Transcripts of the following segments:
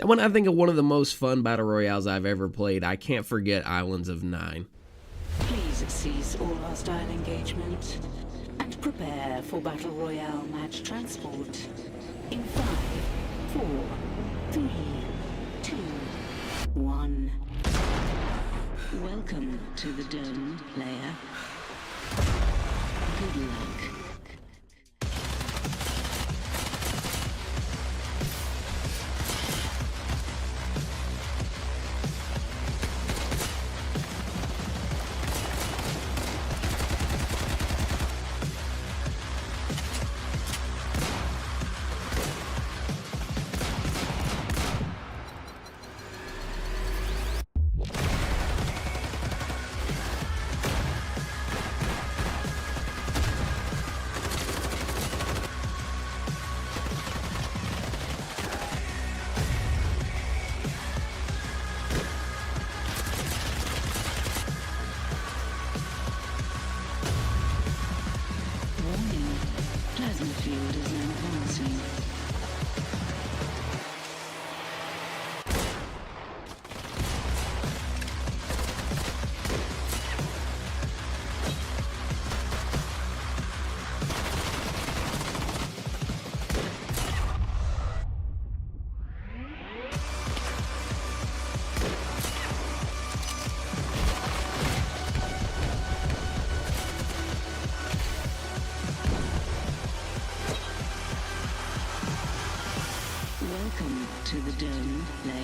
And when I think of one of the most fun battle royales I've ever played, I can't forget Islands of Nine. Please cease all hostile engagement and prepare for battle royale match transport in 5, 4, 3, 2, 1. Welcome to the dome, player. Good luck. Plasma field is now advancing. Welcome to the dome, player.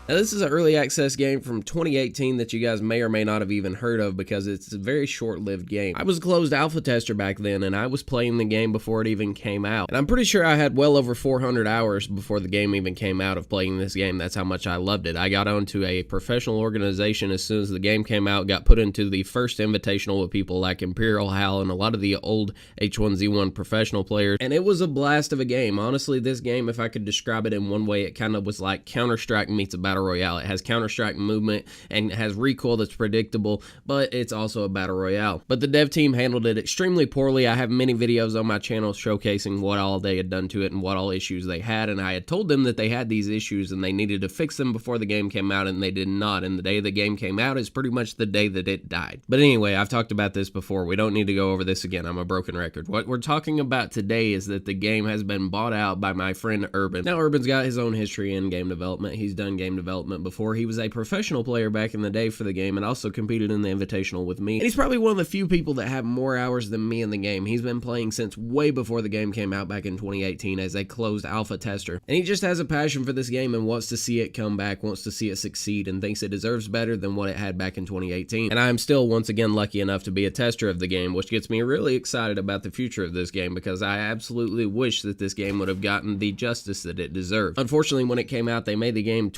Now, this is an early access game from 2018 that you guys may or may not have even heard of because it's a very short-lived game. I was a closed alpha tester back then, and I was playing the game before it even came out. And I'm pretty sure I had well over 400 hours before the game even came out of playing this game. That's how much I loved it. I got onto a professional organization as soon as the game came out, got put into the first invitational with people like Imperial Hal and a lot of the old H1Z1 professional players, and it was a blast of a game. Honestly, this game, if I could describe it in one way, it kind of was like Counter-Strike meets a battle royale. It has Counter-Strike movement and it has recoil that's predictable, but it's also a battle royale. But the dev team handled it extremely poorly. I have many videos on my channel showcasing what all they had done to it and what all issues they had, and I had told them that they had these issues and they needed to fix them before the game came out, and they did not. And the day the game came out is pretty much the day that it died. But anyway, I've talked about this before. We don't need to go over this again. I'm a broken record. What we're talking about today is that the game has been bought out by my friend Urban. Now, Urban's got his own history in game development. He's done game development before. He was a professional player back in the day for the game and also competed in the Invitational with me. And he's probably one of the few people that have more hours than me in the game. He's been playing since way before the game came out back in 2018 as a closed alpha tester. And he just has a passion for this game and wants to see it come back, wants to see it succeed, and thinks it deserves better than what it had back in 2018. And I'm still once again lucky enough to be a tester of the game, which gets me really excited about the future of this game because I absolutely wish that this game would have gotten the justice that it deserved. Unfortunately, when it came out, they made the game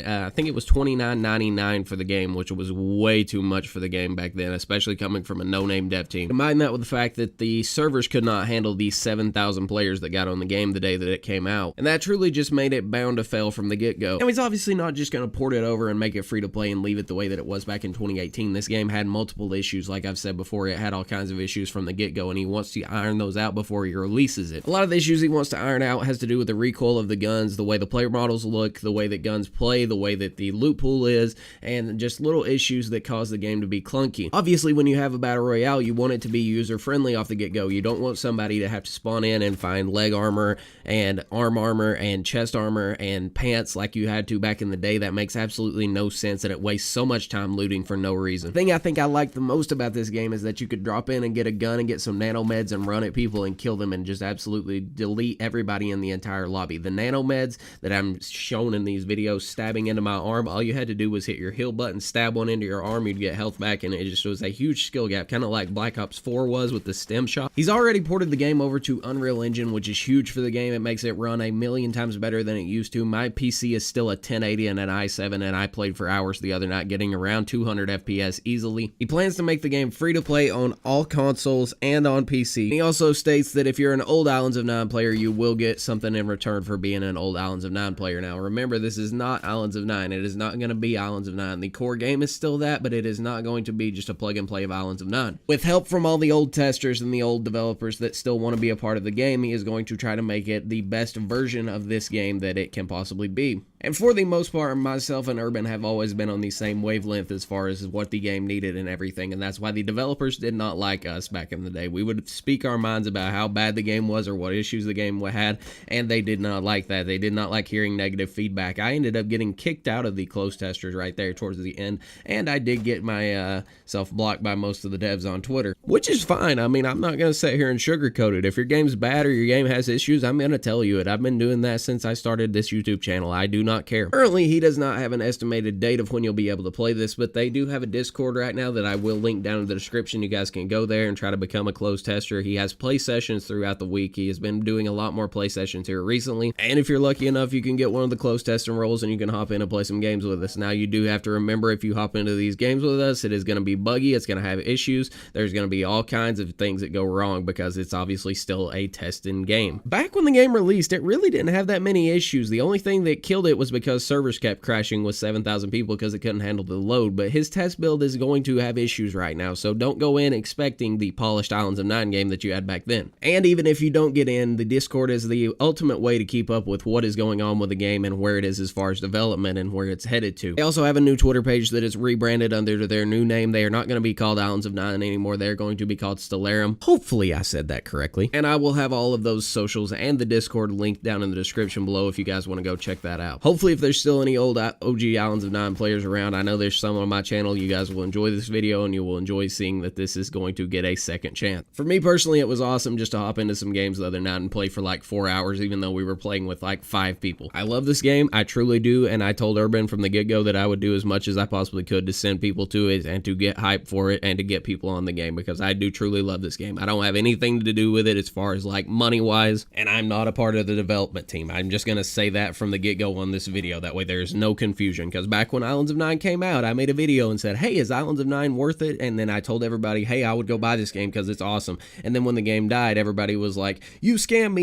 I think it was $29.99 for the game, which was way too much for the game back then, especially coming from a no-name dev team. Combine that with the fact that the servers could not handle the 7,000 players that got on the game the day that it came out, and that truly just made it bound to fail from the get-go. Now, he's obviously not just going to port it over and make it free to play and leave it the way that it was back in 2018. This game had multiple issues. Like I've said before, it had all kinds of issues from the get-go, and he wants to iron those out before he releases it. A lot of the issues he wants to iron out has to do with the recoil of the guns, the way the player models look, the way that guns play, the way that the loot pool is, and just little issues that cause the game to be clunky. Obviously, when you have a battle royale, you want it to be user-friendly off the get-go. You don't want somebody to have to spawn in and find leg armor and arm armor and chest armor and pants like you had to back in the day. That makes absolutely no sense, and it wastes so much time looting for no reason. The thing I think I like the most about this game is that you could drop in and get a gun and get some nanomeds and run at people and kill them and just absolutely delete everybody in the entire lobby. The nanomeds that I'm shown in these videos stabbing into my arm, all you had to do was hit your heal button, stab one into your arm, you'd get health back, and it just was a huge skill gap, kind of like Black Ops 4 was with the stem shot. He's already ported the game over to Unreal Engine, which is huge for the game. It makes it run a million times better than it used to. My PC is still a 1080 and an i7, and I played for hours the other night, getting around 200 FPS easily. He plans to make the game free to play on all consoles and on PC. He also states that if you're an old Islands of Nine player, you will get something in return for being an old Islands of Nine player. Now, remember, this is not Islands of Nine. It is not going to be Islands of Nine. The core game is still that, but it is not going to be just a plug and play of Islands of Nine. With help from all the old testers and the old developers that still want to be a part of the game, he is going to try to make it the best version of this game that it can possibly be. And for the most part, myself and Urban have always been on the same wavelength as far as what the game needed and everything, and that's why the developers did not like us back in the day. We would speak our minds about how bad the game was or what issues the game had, and they did not like that. They did not like hearing negative feedback. I ended up getting kicked out of the closed testers right there towards the end, and I did get myself blocked by most of the devs on Twitter, which is fine. I mean, I'm not going to sit here and sugarcoat it. If your game's bad or your game has issues, I'm going to tell you it. I've been doing that since I started this YouTube channel. I do not care. Currently, he does not have an estimated date of when you'll be able to play this, but they do have a Discord right now that I will link down in the description. You guys can go there and try to become a closed tester. He has play sessions throughout the week. He has been doing a lot more play sessions here recently, and if you're lucky enough, you can get one of the closed testing roles and you can hop in and play some games with us. Now, you do have to remember, if you hop into these games with us, it is going to be buggy. It's going to have issues. There's going to be all kinds of things that go wrong because it's obviously still a testing game. Back when the game released, it really didn't have that many issues. The only thing that killed it was because servers kept crashing with 7,000 people because it couldn't handle the load, but his test build is going to have issues right now, so don't go in expecting the polished Islands of Nine game that you had back then. And even if you don't get in, the Discord is the ultimate way to keep up with what is going on with the game and where it is as far as development and where it's headed to. They also have a new Twitter page that is rebranded under their new name. They are not going to be called Islands of Nine anymore. They're going to be called Stellarum. Hopefully I said that correctly. And I will have all of those socials and the Discord linked down in the description below if you guys want to go check that out. Hopefully, if there's still any old OG Islands of Nine players around, I know there's some on my channel, you guys will enjoy this video and you will enjoy seeing that this is going to get a second chance. For me personally, it was awesome just to hop into some games the other night and play for like 4 hours, even though we were playing with like 5 people. I love this game, I truly do, and I told Urban from the get-go that I would do as much as I possibly could to send people to it and to get hype for it and to get people on the game, because I do truly love this game. I don't have anything to do with it as far as like money-wise, and I'm not a part of the development team. I'm just going to say that from the get-go on this video, that way there's no confusion, because back when Islands of Nine came out, I made a video and said, hey, is Islands of Nine worth it? And then I told everybody, hey, I would go buy this game because it's awesome. And then when the game died, everybody was like, you scammed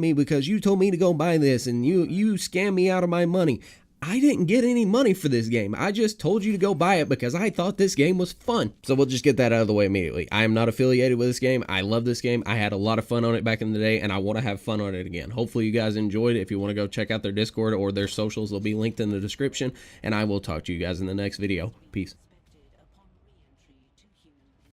me because you told me to go buy this and you scammed me out of my money. I didn't get any money for this game. I just told you to go buy it because I thought this game was fun. So we'll just get that out of the way immediately. I am not affiliated with this game. I love this game. I had a lot of fun on it back in the day, and I want to have fun on it again. Hopefully you guys enjoyed it. If you want to go check out their Discord or their socials, they'll be linked in the description, and I will talk to you guys in the next video. Peace.